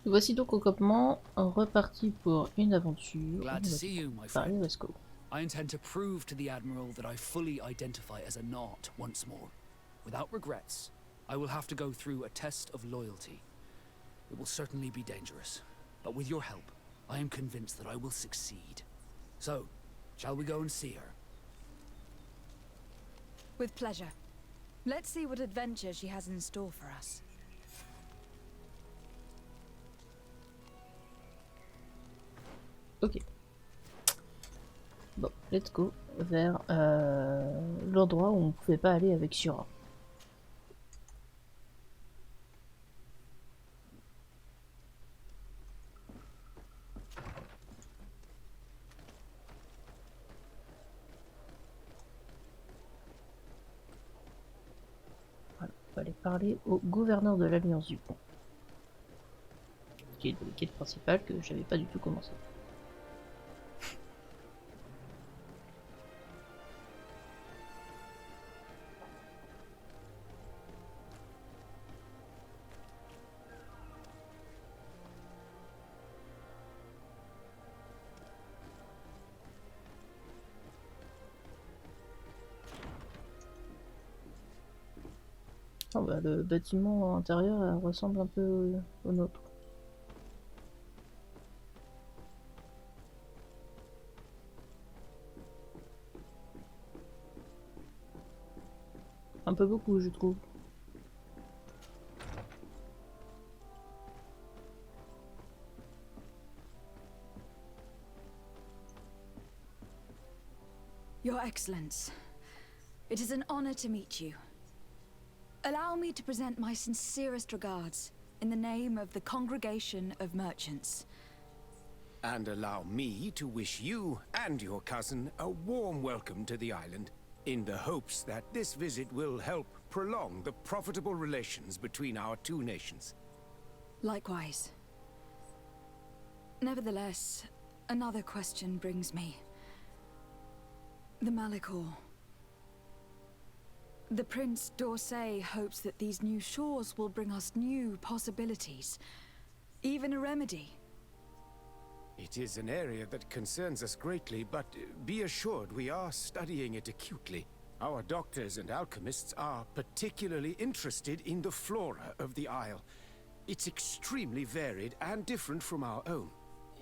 Voici donc au campement, reparti pour une aventure. Glad to see you, my Allez, friend. let's go. I intend to prove to the Admiral that I fully identify as a Knot once more. Without regrets, I will have to go through a test of loyalty. It will certainly be dangerous, but with your help, I am convinced that I will succeed. So, shall we go and see her? With pleasure. Let's see what adventure she has in store for us. Ok. Bon, let's go vers l'endroit où on ne pouvait pas aller avec Shura. Voilà, il fallait parler au gouverneur de l'Alliance du Pont. Qui est le quête principal que j'avais pas du tout commencé. Oh bah, le bâtiment intérieur ressemble un peu au nôtre. Un peu beaucoup, je trouve. Your Excellence, it is an honor to meet you. Allow me to present my sincerest regards in the name of the Congregation of Merchants. And allow me to wish you and your cousin a warm welcome to the island, in the hopes that this visit will help prolong the profitable relations between our two nations. Likewise. Nevertheless, another question brings me. The Malachor. The Prince d'Orsay hopes that these new shores will bring us new possibilities, even a remedy. It is an area that concerns us greatly, but be assured we are studying it acutely. Our doctors and alchemists are particularly interested in the flora of the Isle. It's extremely varied and different from our own.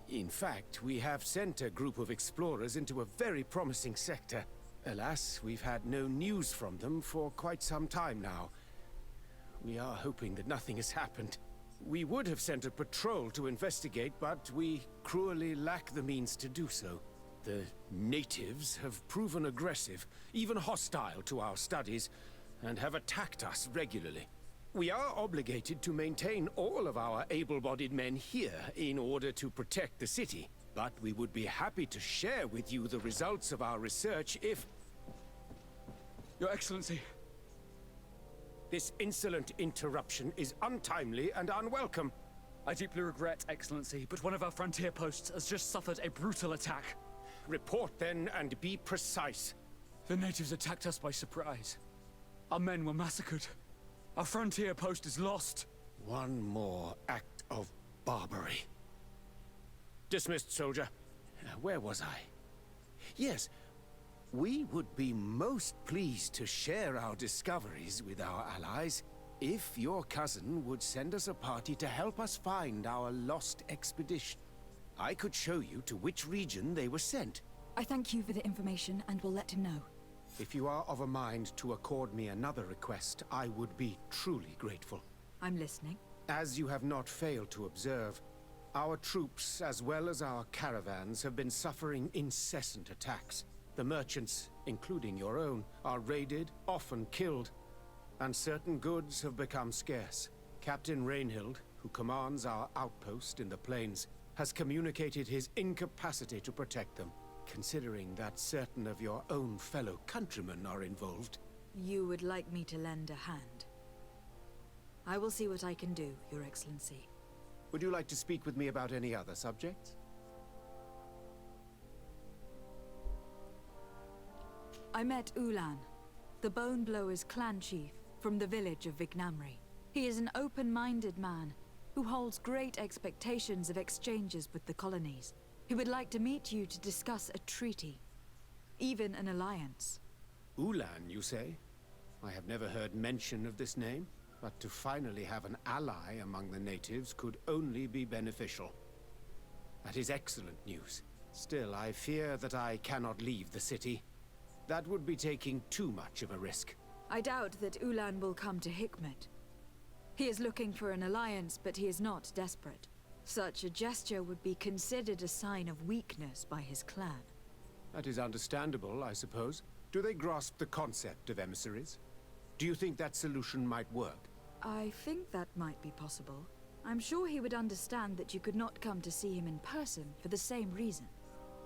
In fact, we have sent a group of explorers into a very promising sector. Alas, we've had no news from them for quite some time now. We are hoping that nothing has happened. We would have sent a patrol to investigate, but we cruelly lack the means to do so. The natives have proven aggressive, even hostile to our studies, and have attacked us regularly. We are obligated to maintain all of our able-bodied men here in order to protect the city, but we would be happy to share with you the results of our research if... Your Excellency. This insolent interruption is untimely and unwelcome. I deeply regret, Excellency, but one of our frontier posts has just suffered a brutal attack. Report then and be precise. The natives attacked us by surprise. Our men were massacred. Our frontier post is lost. One more act of barbary. Dismissed, soldier. Where was I? Yes, we would be most pleased to share our discoveries with our allies if your cousin would send us a party to help us find our lost expedition. I could show you to which region they were sent. I thank you for the information and will let him know. If you are of a mind to accord me another request, I would be truly grateful. I'm listening. As you have not failed to observe, our troops, as well as our caravans, have been suffering incessant attacks. The merchants, including your own, are raided, often killed, and certain goods have become scarce. Captain Rainhild, who commands our outpost in the plains, has communicated his incapacity to protect them. Considering that certain of your own fellow countrymen are involved. You would like me to lend a hand? I will see what I can do, Your Excellency. Would you like to speak with me about any other subjects? I met Ullan, the Bone Blowers clan chief from the village of Vignamri. He is an open-minded man, who holds great expectations of exchanges with the colonies. He would like to meet you to discuss a treaty, even an alliance. Ullan, you say? I have never heard mention of this name, but to finally have an ally among the natives could only be beneficial. That is excellent news. Still, I fear that I cannot leave the city. That would be taking too much of a risk. I doubt that Ullan will come to Hikmet. He is looking for an alliance, but he is not desperate. Such a gesture would be considered a sign of weakness by his clan. That is understandable, I suppose. Do they grasp the concept of emissaries? Do you think that solution might work? I think that might be possible. I'm sure he would understand that you could not come to see him in person for the same reason.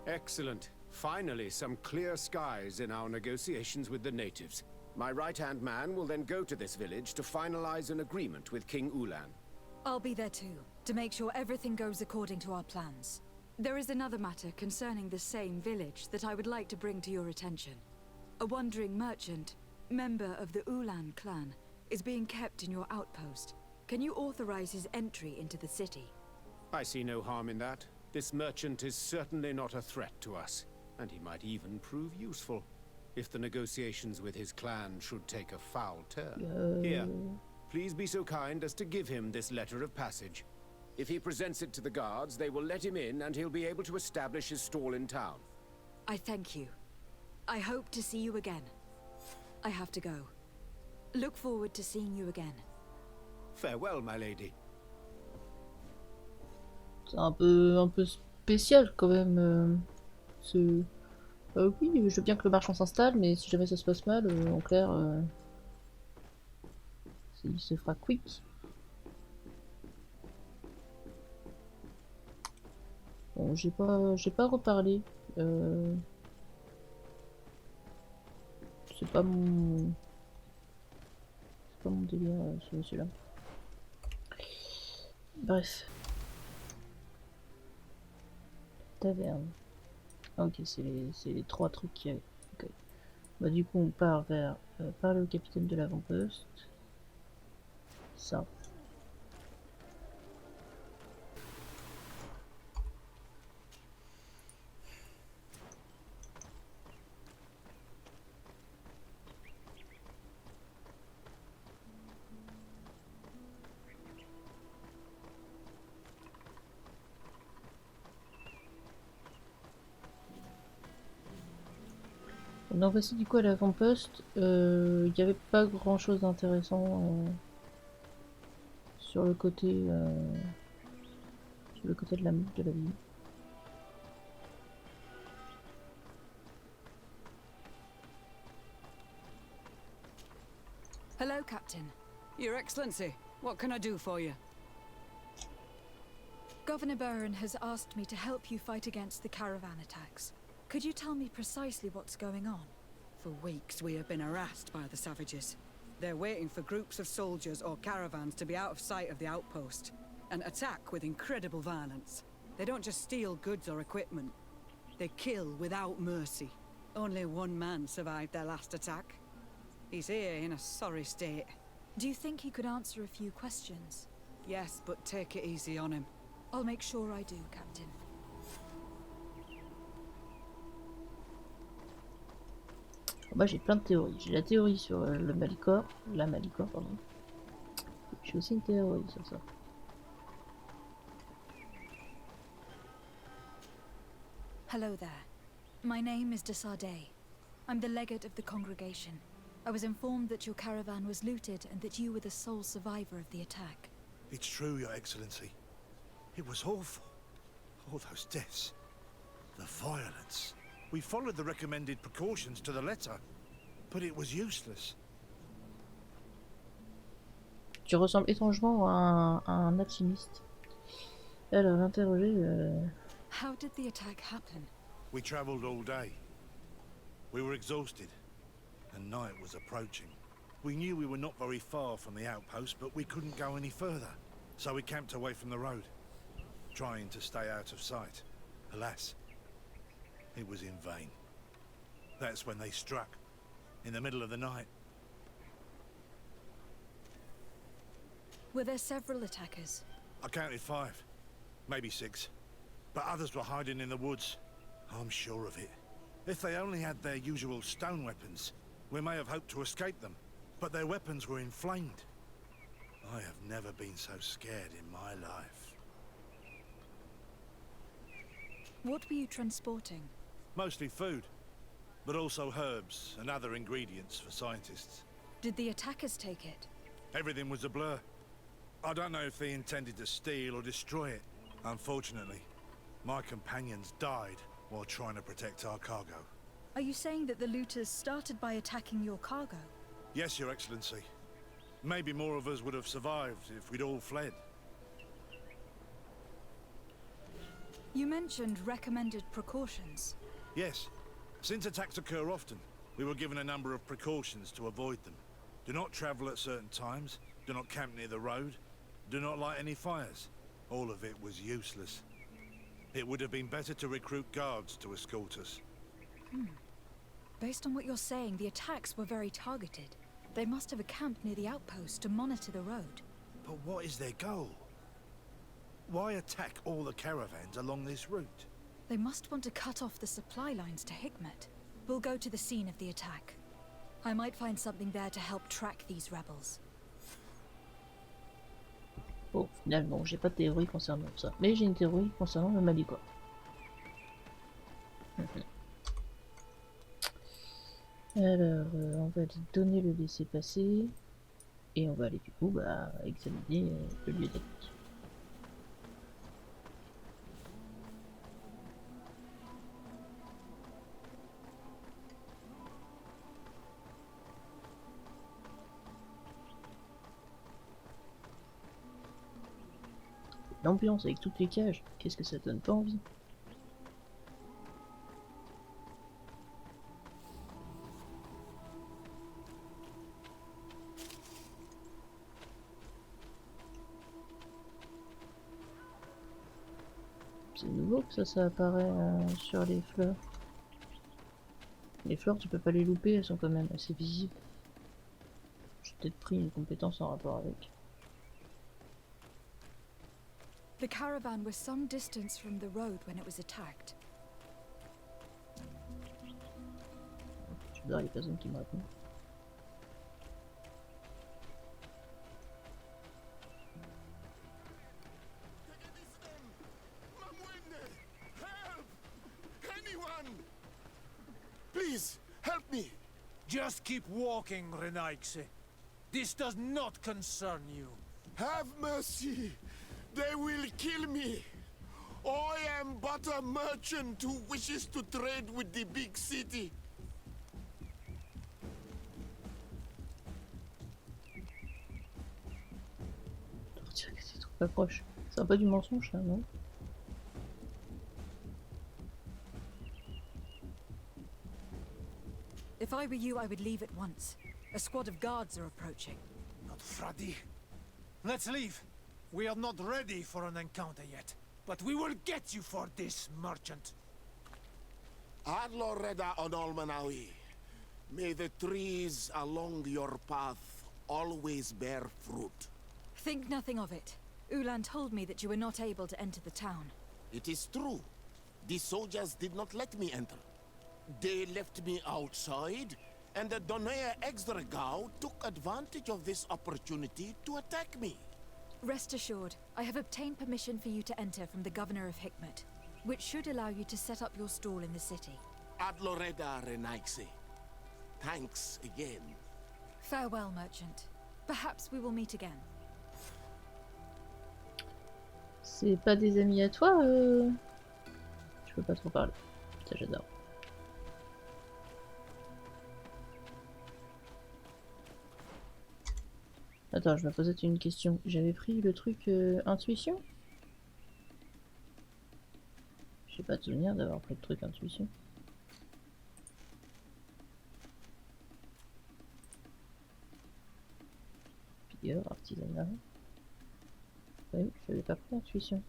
Excellent. Finally, some clear skies in our negotiations with the natives. My right-hand man will then go to this village to finalize an agreement with King Ullan. I'll be there too, to make sure everything goes according to our plans. There is another matter concerning the same village that I would like to bring to your attention. A wandering merchant, member of the Ullan clan, is being kept in your outpost. Can you authorize his entry into the city? I see no harm in that. This merchant is certainly not a threat to us, and he might even prove useful, if the negotiations with his clan should take a foul turn. Here, please be so kind as to give him this letter of passage. If he presents it to the guards, they will let him in and he'll be able to establish his stall in town. I thank you. I hope to see you again. I have to go. Look forward to seeing you again. Farewell, my lady. C'est un peu spécial quand même. Oui, je veux bien que le marchand s'installe, mais si jamais ça se passe mal, en clair, il se fera quick. Bon, j'ai pas reparlé. C'est pas mon délire, ce monsieur-là. Bref. Taverne. Ok, c'est les trois trucs qu'il y avait. Okay. Bah, du coup, on part vers parler au capitaine de l'avant-poste. Ça. Donc voici du coup à l'avant-poste, il n'y avait pas grand chose d'intéressant sur le côté de la ville. Hello, Captain. Your Excellency, what can I do for you? Governor Burren has asked me to help you fight against the caravan attacks. Could you tell me precisely what's going on? For weeks we have been harassed by the savages. They're waiting for groups of soldiers or caravans to be out of sight of the outpost, and attack with incredible violence. They don't just steal goods or equipment. They kill without mercy. Only one man survived their last attack. He's here in a sorry state. Do you think he could answer a few questions? Yes, but take it easy on him. I'll make sure I do, Captain. Moi j'ai plein de théories. J'ai la théorie sur la Malicor, pardon. J'ai aussi une théorie sur ça. Hello there. My name is Desardet. I'm the legate of the congregation. I was informed that your caravan was looted and that you were the sole survivor of the attack. It's true, Your Excellency. It was awful. All those deaths. The violence. We followed the recommended precautions to the letter, but it was useless. Tu ressembles étrangement à un alchimiste. Alors, interroger... How did the attack happen? We traveled all day. We were exhausted, and night was approaching. We knew we were not very far from the outpost, but we couldn't go any further. So we camped away from the road, trying to stay out of sight. Alas, it was in vain. That's when they struck, in the middle of the night. Were there several attackers? I counted 5, maybe 6. But others were hiding in the woods. I'm sure of it. If they only had their usual stone weapons, we may have hoped to escape them. But their weapons were inflamed. I have never been so scared in my life. What were you transporting? Mostly food, but also herbs and other ingredients for scientists. Did the attackers take it? Everything was a blur. I don't know if they intended to steal or destroy it. Unfortunately, my companions died while trying to protect our cargo. Are you saying that the looters started by attacking your cargo? Yes, Your Excellency. Maybe more of us would have survived if we'd all fled. You mentioned recommended precautions. Yes. Since attacks occur often, we were given a number of precautions to avoid them. Do not travel at certain times, do not camp near the road, do not light any fires. All of it was useless. It would have been better to recruit guards to escort us. Based on what you're saying, the attacks were very targeted. They must have camped near the outpost to monitor the road. But what is their goal? Why attack all the caravans along this route? They must want to cut off the supply lines to Hikmet. We'll go to the scene of the attack. I might find something there to help track these rebels. Bon, finalement, j'ai pas de théorie concernant ça. Mais j'ai une théorie concernant le Malicois. Alors, on va lui donner le laisser-passer. Et on va aller du coup examiner le lieu d'attaque. L'ambiance avec toutes les cages, qu'est-ce que ça donne pas envie. C'est nouveau que ça apparaît sur les fleurs. Les fleurs, tu peux pas les louper, elles sont quand même assez visibles. J'ai peut-être pris une compétence en rapport avec. The caravan was some distance from the road when it was attacked. Je veux dire, il y a personne qui me répond. Please, help me! Just keep walking, Renaigse. This does not concern you. Have mercy! They will kill me! I am but a merchant who wishes to trade with the big city. On dirait que c'est trop pas proche. C'est un peu du mensonge, ça, non? If I were you, I would leave at once. A squad of guards are approaching. Not Fradi. Let's leave. We are not ready for an encounter yet. But we will get you for this, merchant. Adloreda Onolmanawi. May the trees along your path always bear fruit. Think nothing of it. Ullan told me that you were not able to enter the town. It is true. The soldiers did not let me enter. They left me outside, and the Donea Exdragao took advantage of this opportunity to attack me. Rest assured, I have obtained permission for you to enter from the governor of Hikmet, which should allow you to set up your stall in the city. Adloreda Renaigse. Thanks again. Farewell, merchant. Perhaps we will meet again. C'est pas des amis à toi Je peux pas trop parler. Ça, j'adore. Attends, je me posais une question. J'avais pris le truc intuition? J'ai pas de souvenir d'avoir pris le truc intuition. Pilleur, artisanat. Oui, je n'avais pas pris intuition.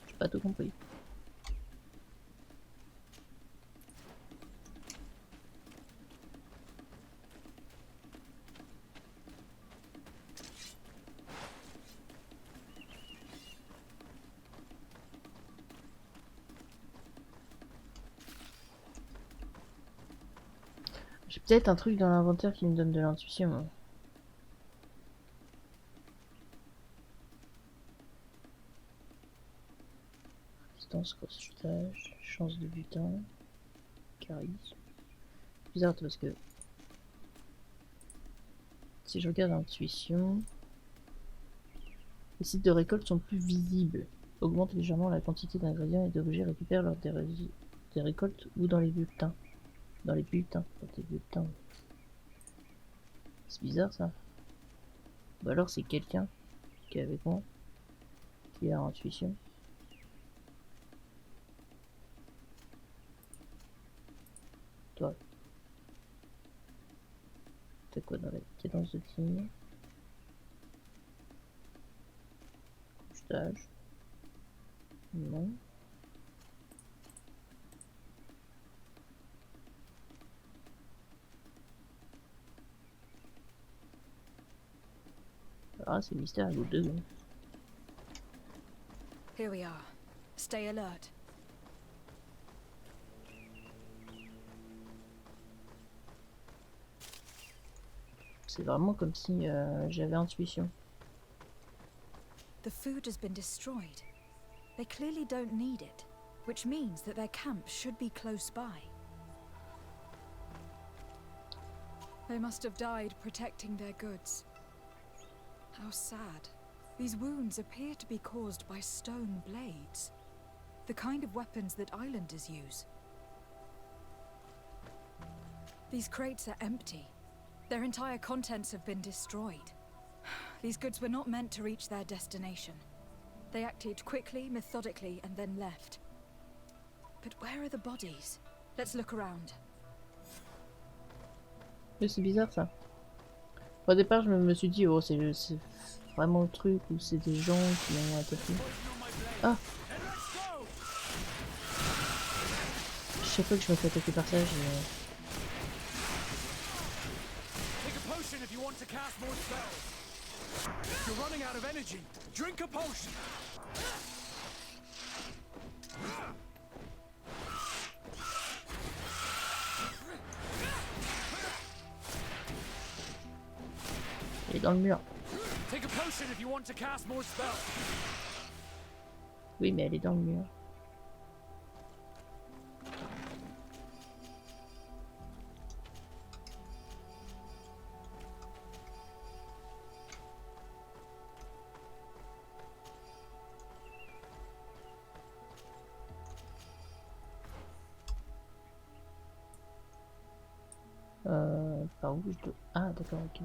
J'ai pas tout compris. J'ai peut-être un truc dans l'inventaire qui me donne de l'intuition. Hein. Distance, crochetage, chance de butin, charisme. C'est bizarre parce que si je regarde intuition, les sites de récolte sont plus visibles. Augmente légèrement la quantité d'ingrédients et d'objets récupérés lors des récoltes ou dans les bulletins. Dans les bulletins. Dans tes bulletins. C'est bizarre ça. Ou alors c'est quelqu'un qui est avec moi, qui a intuition. Toi. T'as quoi dans la cadence de tir? Couchetage. Non. Ah, c'est mystère à l'autre deux. Here we are. Stay alert. C'est vraiment comme si j'avais intuition. The food has been destroyed. They clearly don't need it, which means that their camp should be close by. They must have died protecting their goods. How sad. These wounds appear to be caused by stone blades. The kind of weapons that islanders use. These crates are empty. Their entire contents have been destroyed. These goods were not meant to reach their destination. They acted quickly, methodically, and then left. But where are the bodies? Let's look around. Mais c'est bizarre ça. Au départ, je me suis dit, oh, c'est vraiment le truc ou c'est des gens qui ont attaqué. Ah! Chaque fois que je me fais attaquer par ça, elle est dans le mur. Oui, mais elle est dans le mur. Par où je dois... Ah, d'accord, ok.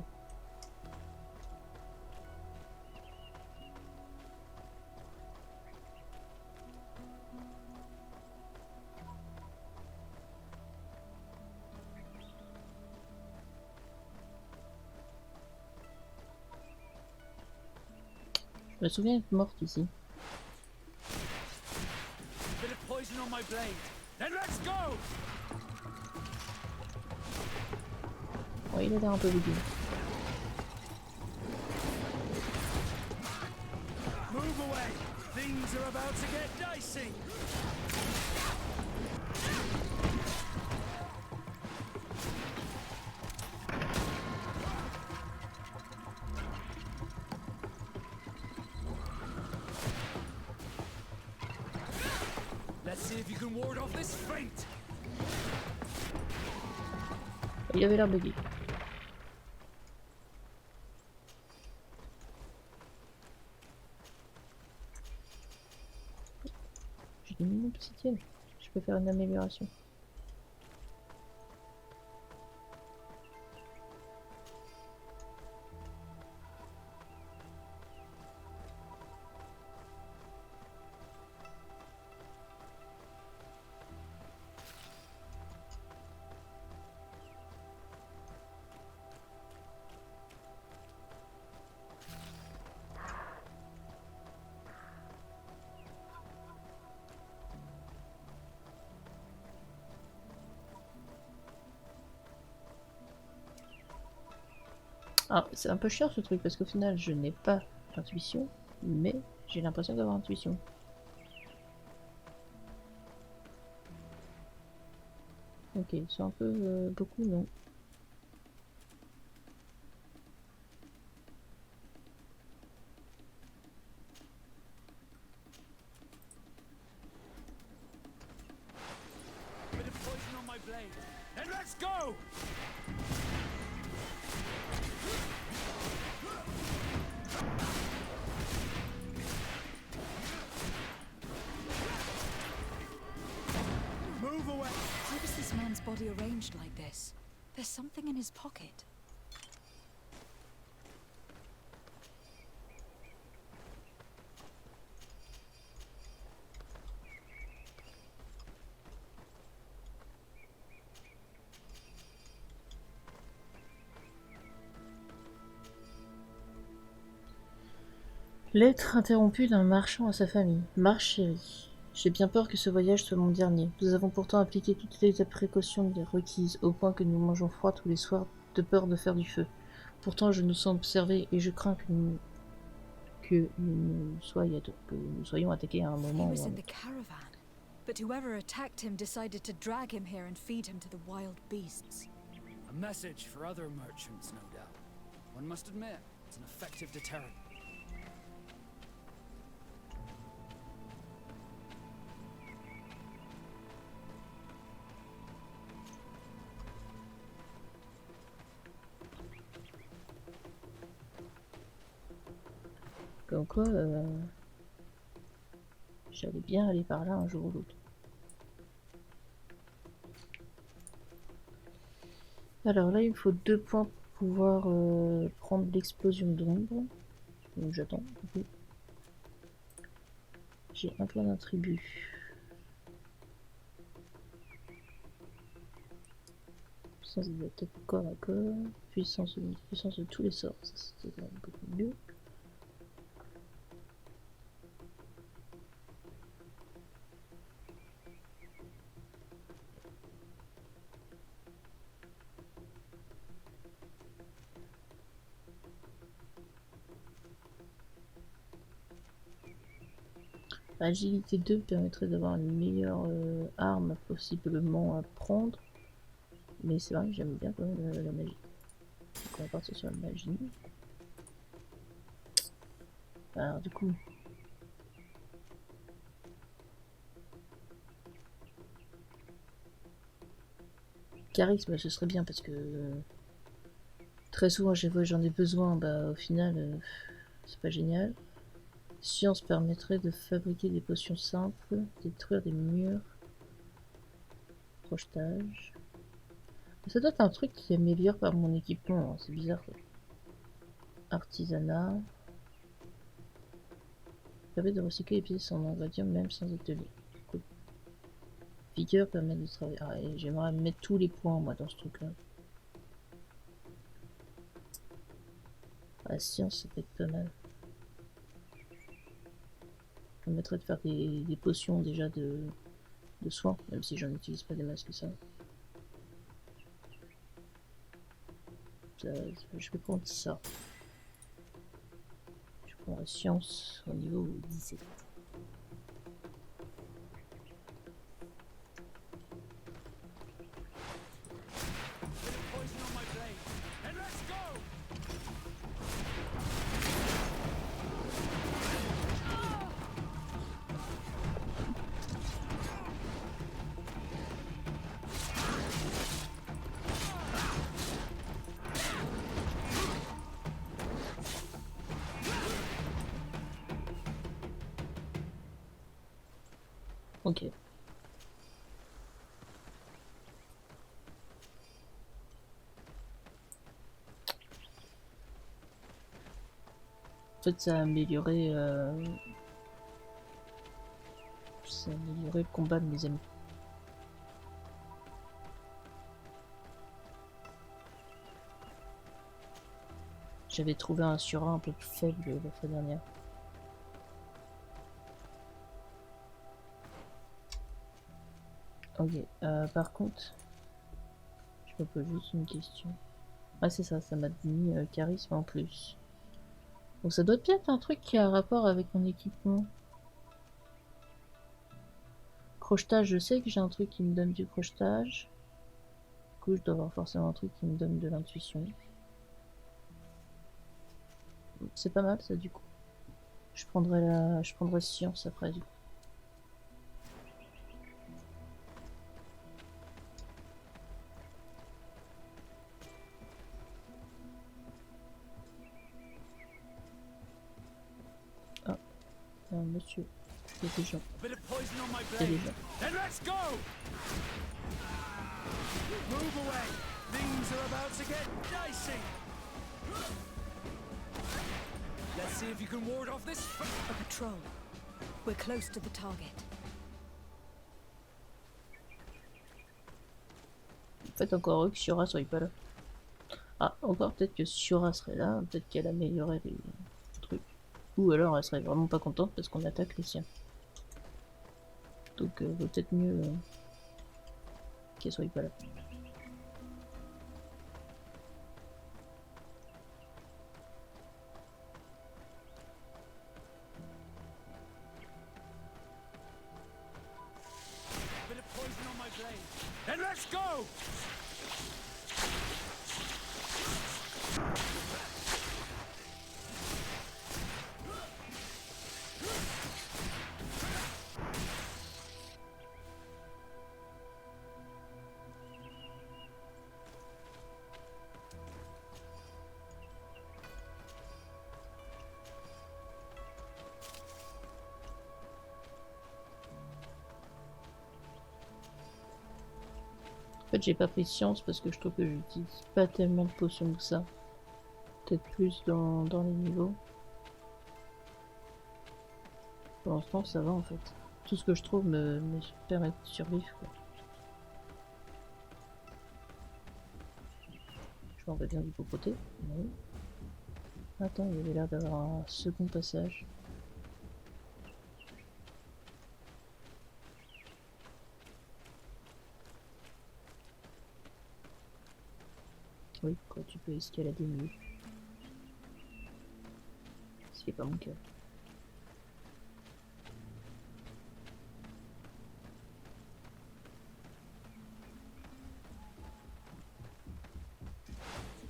Je me souviens être morte ici. Bon, il a l'air un peu vide. Il avait l'air bugué. J'ai des mini obsidiennes. Je peux faire une amélioration. Ah, c'est un peu chiant ce truc parce qu'au final je n'ai pas intuition, mais j'ai l'impression d'avoir intuition. Ok, c'est un peu beaucoup, non. blade, and let's go! Move away! How is this man's body arranged like this? There's something in his pocket. Lettre interrompue d'un marchand à sa famille. Marche chérie. J'ai bien peur que ce voyage soit mon dernier. Nous avons pourtant appliqué toutes les précautions requises, au point que nous mangeons froid tous les soirs de peur de faire du feu. Pourtant je nous sens observés et je crains que nous soyons attaqués à un moment He was ou un in the autre. caravan, but whoever attacked him decided to drag him here and feed him to the wild beasts. A message for other merchants, no doubt. One must admit, it's an effective deterrent. Comme quoi, j'allais bien aller par là un jour ou l'autre. Alors là, il me faut 2 points pour pouvoir prendre l'explosion d'ombre. Donc j'attends. Okay. J'ai un point d'un tribut. Puissance d'attaque corps à corps. Puissance de tous les sorts. Ça c'était quand même beaucoup mieux. Agilité 2 permettrait d'avoir une meilleure arme possiblement à prendre. Mais c'est vrai que j'aime bien quand même la magie. Donc on va partir sur la magie. Alors du coup... Charisme, ce serait bien parce que... très souvent, j'en ai besoin, bah au final, c'est pas génial. Science permettrait de fabriquer des potions simples, détruire des murs, crochetage. Ça doit être un truc qui améliore par mon équipement, hein. C'est bizarre. Ça. Artisanat. Permet de recycler les pièces en ingrédients même sans atelier. Cool. Vigueur permet de travailler. Ah, j'aimerais mettre tous les points moi dans ce truc là. La science ça peut être pas mal. Ça permettrait de faire des potions déjà de soins, même si j'en utilise pas des masses que ça. Je vais prendre ça. Je prends la science au niveau 17. Ok. En fait, ça a amélioré le combat de mes amis. J'avais trouvé un sur un peu plus faible la fois dernière. Ok, par contre, je me pose juste une question. Ah c'est ça, ça m'a mis charisme en plus. Donc ça doit bien être un truc qui a un rapport avec mon équipement. Crochetage, je sais que j'ai un truc qui me donne du crochetage. Du coup, je dois avoir forcément un truc qui me donne de l'intuition. C'est pas mal ça du coup. Je prendrai science après du coup. monsieur. Il y a des gens. A bit of poison on my Il y a des blade. gens. Then let's go! Move away! Things are about to get dicey! Let's see if you can ward off this. A patrol. We're close to the target. En fait, encore heureux que Siora soit pas là. Ah, encore peut-être que Siora serait là, peut-être qu'elle améliorerait les trucs. Ou alors elle serait vraiment pas contente parce qu'on attaque les siens. Donc vaut peut-être mieux qu'elle soit pas là. Bit of poison on my blade. Then let's go! En fait, j'ai pas pris science parce que je trouve que j'utilise pas tellement de potions que ça. Peut-être plus dans les niveaux. Pour l'instant, ça va en fait. Tout ce que je trouve me permet de survivre, quoi. Je m'en vais bien du popoter. Oui. Attends, il y avait l'air d'avoir un second passage. Oui, quoi, tu peux escalader mieux. Ce qui est pas mon cas.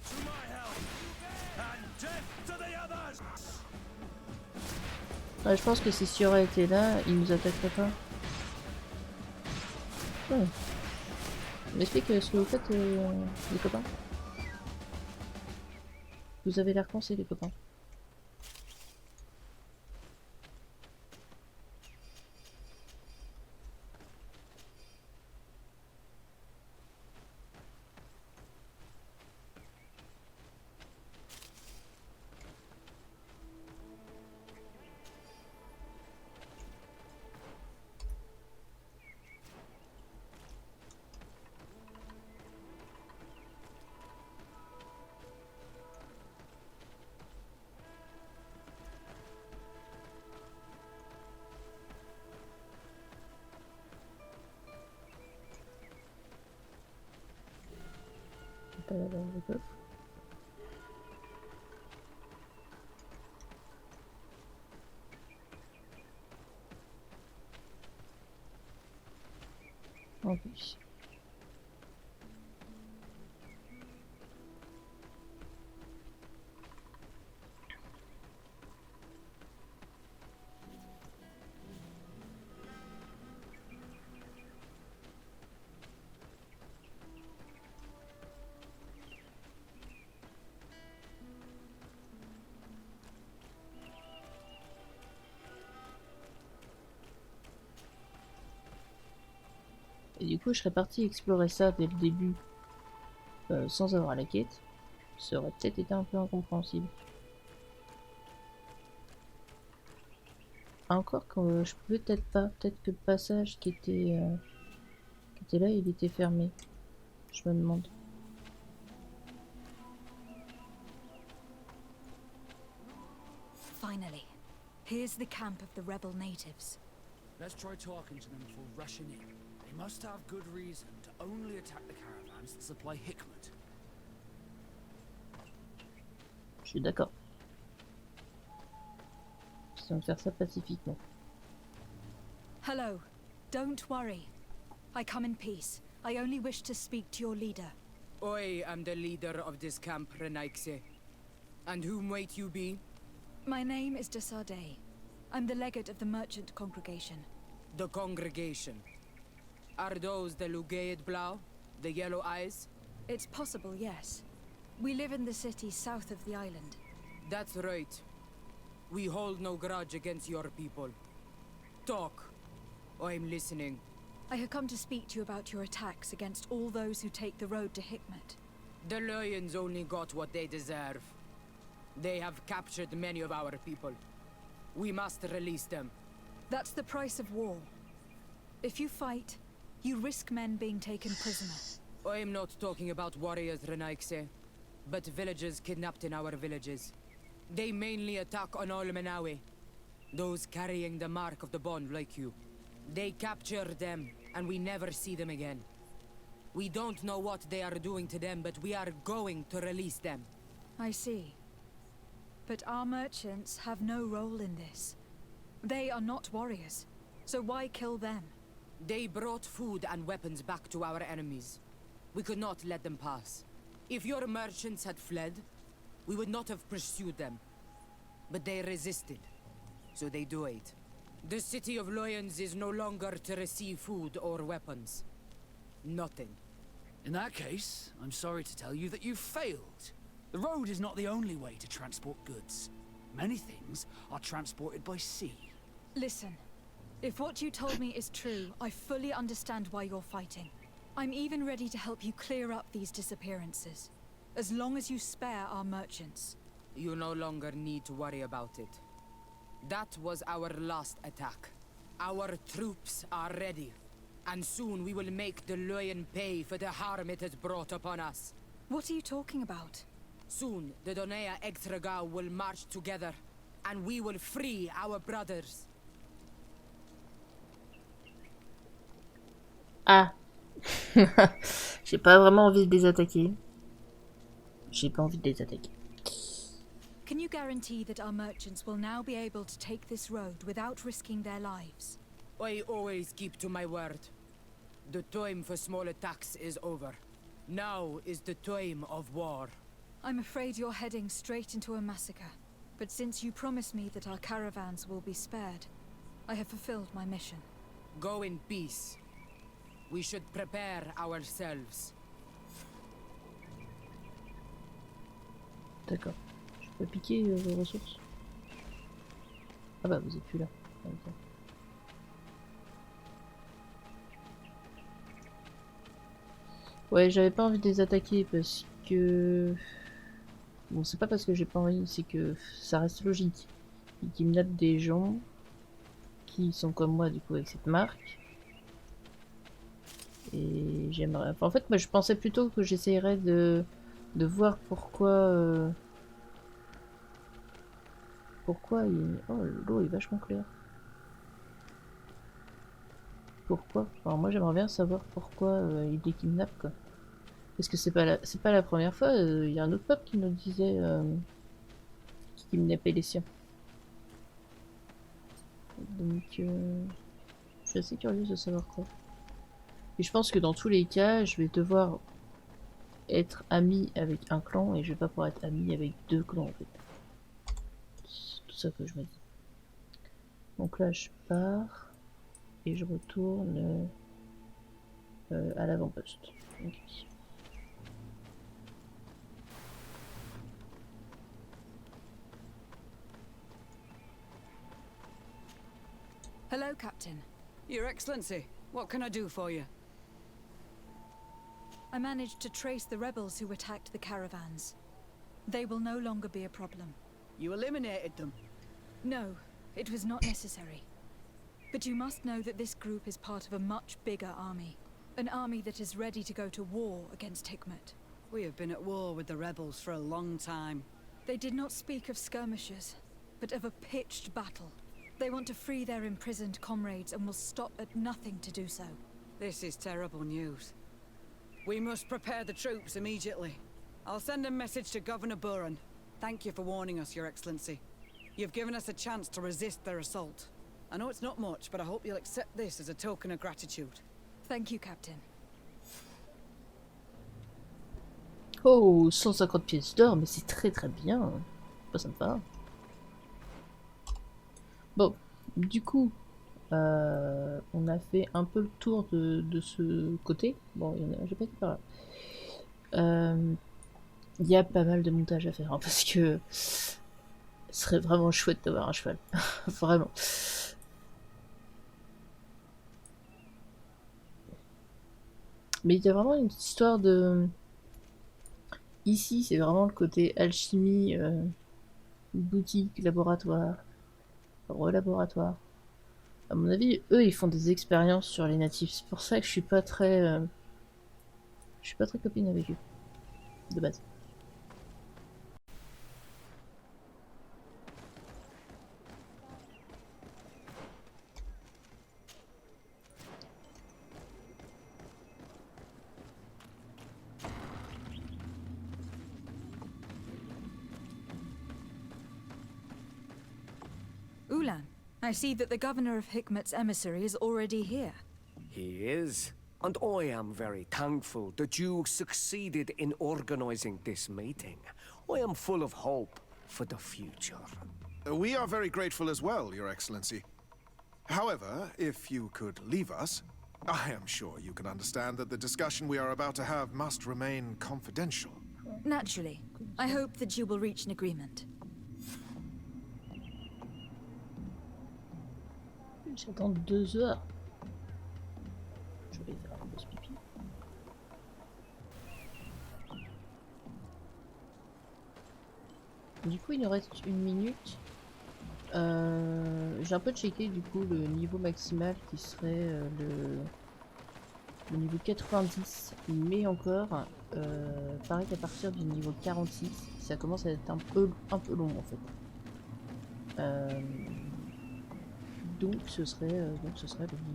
To my help! And death to the others! Ouais, je pense que si Siora était là, il nous attaquerait pas. Ouais. M'explique ce que vous faites, les copains. Vous avez l'air coincés, les copains. Pas là dans le coffre. En plus. Et du coup, je serais parti explorer ça dès le début, sans avoir la quête. Ça aurait peut-être été un peu incompréhensible. Encore quand je pouvais peut-être pas, peut-être que le passage qui était là, il était fermé. Je me demande. Finally, here's the camp of the rebel natives. Let's try talking to them before rushing in. They must have good reason to only attack the caravans that supply Hikmet. Je suis d'accord. Si on veut faire ça pacifiquement. Hello. Don't worry. I come in peace. I only wish to speak to your leader. I am the leader of this camp, Renaikse. And whom might you be? My name is Desardet. I'm the legate of the merchant congregation. The congregation. Are those the Lugaid Blau? The yellow eyes? It's possible, yes. We live in the city south of the island. That's right. We hold no grudge against your people. Talk. I'm listening. I have come to speak to you about your attacks against all those who take the road to Hikmet. The lions only got what they deserve. They have captured many of our people. We must release them. That's the price of war. If you fight, you risk men being taken prisoner. I'm not talking about warriors, Renaikse, but villagers kidnapped in our villages. They mainly attack on Almenawe, those carrying the mark of the bond like you. They capture them, and we never see them again. We don't know what they are doing to them, but we are going to release them. I see. But our merchants have no role in this. They are not warriors, so why kill them? They brought food and weapons back to our enemies. We could not let them pass. If your merchants had fled, we would not have pursued them. But they resisted, so they died. The city of Loyans is no longer to receive food or weapons. Nothing. In that case, I'm sorry to tell you that you've failed. The road is not the only way to transport goods. Many things are transported by sea. Listen, if what you told me is true, I fully understand why you're fighting. I'm even ready to help you clear up these disappearances, as long as you spare our merchants. You no longer need to worry about it. That was our last attack. Our troops are ready, and soon we will make the Loyan pay for the harm it has brought upon us. What are you talking about? Soon, the Donea Extragao will march together, and we will free our brothers. Ah. J'ai pas vraiment envie de les attaquer. J'ai pas envie de les attaquer. Can you guarantee that our merchants will now be able to take this road without risking their lives? I always keep to my word. The time for small attacks is over. Now is the time of war. I'm afraid you're heading straight into a massacre. But since you promised me that our caravans will be spared, I have fulfilled my mission. Go in peace. We should prepare ourselves. D'accord. Je peux piquer vos ressources? Ah bah vous êtes plus là. Okay. Ouais, j'avais pas envie de les attaquer parce que... Bon, c'est pas parce que j'ai pas envie, c'est que ça reste logique. Ils kidnappent des gens qui sont comme moi du coup avec cette marque. Et j'aimerais... Enfin, en fait, moi je pensais plutôt que j'essayerais de voir pourquoi... Pourquoi il... Oh, l'eau est vachement claire. Pourquoi? Alors moi j'aimerais bien savoir pourquoi ils les kidnappent quoi. Parce que c'est pas la première fois, il y a un autre peuple qui nous disait qui kidnappait les siens. Donc je suis assez curieuse de savoir quoi. Et je pense que dans tous les cas, je vais devoir être ami avec un clan et je vais pas pouvoir être ami avec deux clans en fait. C'est tout ça que je me dis. Donc là je pars et je retourne à l'avant-poste. Okay. Hello, Captain. Your Excellency, what can I do for you? I managed to trace the rebels who attacked the caravans. They will no longer be a problem. You eliminated them? No, it was not necessary. But you must know that this group is part of a much bigger army. An army that is ready to go to war against Hikmet. We have been at war with the rebels for a long time. They did not speak of skirmishes, but of a pitched battle. They want to free their imprisoned comrades and will stop at nothing to do so. This is terrible news. We must prepare the troops immediately. I'll send a message to Governor Buran. Thank you for warning us, Your Excellency. You've given us a chance to resist their assault. I know it's not much, but I hope you'll accept this as a token of gratitude. Thank you, Captain. Oh, 150 pièces d'or, mais c'est très très bien. Pas sympa. Bon, du coup, on a fait un peu le tour de ce côté. Bon, j'ai pas été par là. Il y a pas mal de montage à faire, hein, parce que Ce serait vraiment chouette d'avoir un cheval. Vraiment. Mais il y a vraiment une histoire de... Ici, c'est vraiment le côté alchimie, boutique, laboratoire, relaboratoire. À mon avis, eux, ils font des expériences sur les natifs. C'est pour ça que je suis pas très copine avec eux, de base. Ullan, I see that the governor of Hikmet's emissary is already here. He is. And I am very thankful that you succeeded in organizing this meeting. I am full of hope for the future. We are very grateful as well, Your Excellency. However, if you could leave us, I am sure you can understand that the discussion we are about to have must remain confidential. Naturally. I hope that you will reach an agreement. J'attends 2 heures. Je vais faire un pause pipi. Du coup, il nous reste 1 minute. J'ai un peu checké du coup le niveau maximal qui serait le niveau 90, mais encore, pareil qu'à partir du niveau 46, ça commence à être un peu long en fait. Donc ce serait le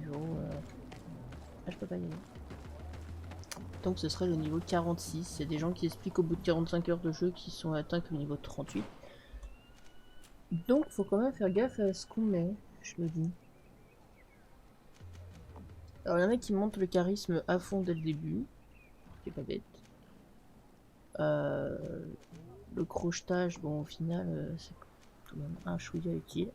niveau... Ah, je peux pas y aller. Donc ce serait le niveau 46. Il y a des gens qui expliquent au bout de 45 heures de jeu qui sont atteints que le niveau 38. Donc faut quand même faire gaffe à ce qu'on met, je me dis. Alors il y en a qui montent le charisme à fond dès le début. C'est pas bête. Le crochetage, bon au final c'est quand même un chouïa utile.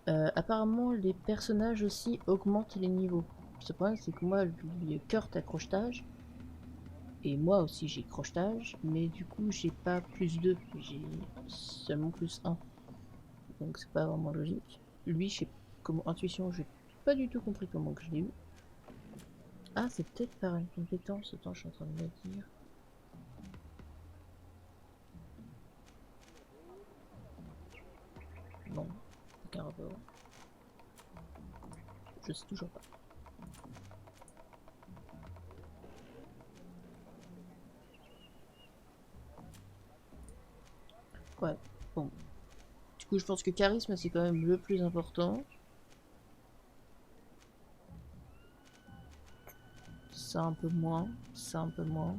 Apparemment les personnages aussi augmentent les niveaux. Le problème c'est que moi lui Kurt a crochetage. Et moi aussi j'ai crochetage, mais du coup j'ai pas plus 2, j'ai seulement plus 1. Donc c'est pas vraiment logique. Lui, je sais comment intuition, j'ai pas du tout compris comment que je l'ai eu. Ah, c'est peut-être par une compétence, attends, je suis en train de me dire. Non, aucun rapport. Je sais toujours pas. Ouais, bon. Du coup, je pense que charisme, c'est quand même le plus important. Ça un peu moins, ça un peu moins.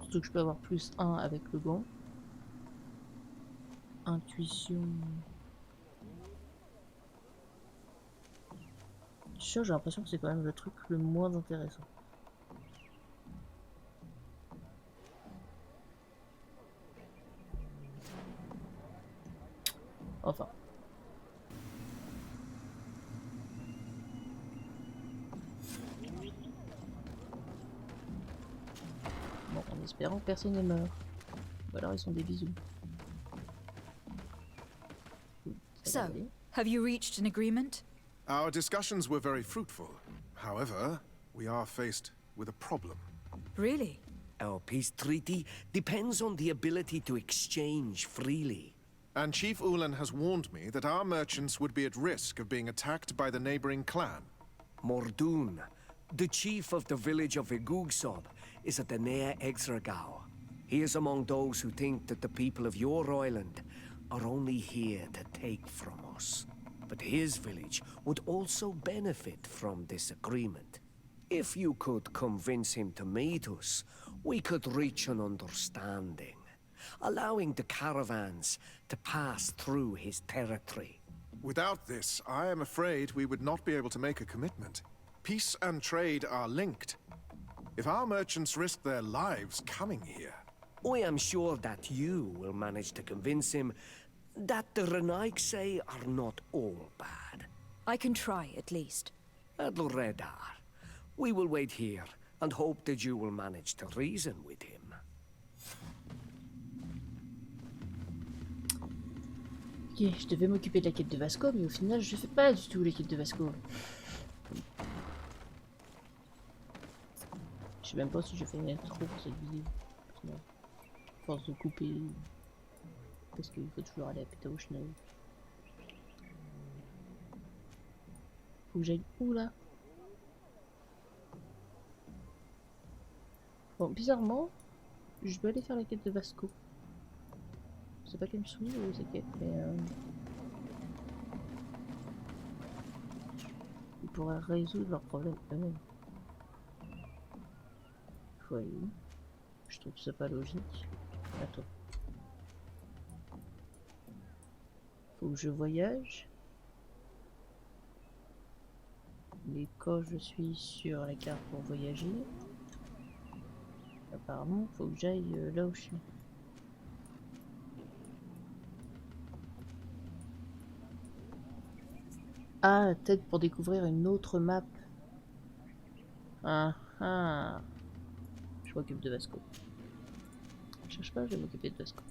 Surtout que je peux avoir plus 1 avec le gant. Intuition... J'ai l'impression que c'est quand même le truc le moins intéressant. Enfin. Bon, en espérant que personne n'est mort. Ou alors ils sont des bisous. So, have you reached an agreement? Our discussions were very fruitful. However, we are faced with a problem. Really? Our peace treaty depends on the ability to exchange freely. And Chief Ullan has warned me that our merchants would be at risk of being attacked by the neighboring clan. Mordoon, the chief of the village of Igugsob, is at the Nea Exragao. He is among those who think that the people of your island are only here to take from us. But his village would also benefit from this agreement. If you could convince him to meet us, we could reach an understanding, allowing the caravans to pass through his territory. Without this, I am afraid we would not be able to make a commitment. Peace and trade are linked. If our merchants risk their lives coming here... I am sure that you will manage to convince him that the Renaigse are not all bad. I can try, at least. Adloredar, we will wait here and hope that you will manage to reason with him. Ok, je devais m'occuper de la quête de Vasco, mais au final, je fais pas du tout la quête de Vasco. Je sais même pas si je fais trop pour cette vidéo. Force de couper. Parce qu'il faut toujours aller à Pétaoucheneuve. Faut que j'aille où là? Bon, bizarrement, je dois aller faire la quête de Vasco. Je sais pas qu'elle me saoule cette quête, mais ils pourraient résoudre leurs problèmes eux-mêmes. Faut aller où? Je trouve ça pas logique. Attends. Faut que je voyage. Mais quand je suis sur la carte pour voyager, apparemment, faut que j'aille là où je suis. Ah, peut-être pour découvrir une autre map. Ah ah. Je m'occupe de Vasco. Je cherche pas, je vais m'occuper de Vasco.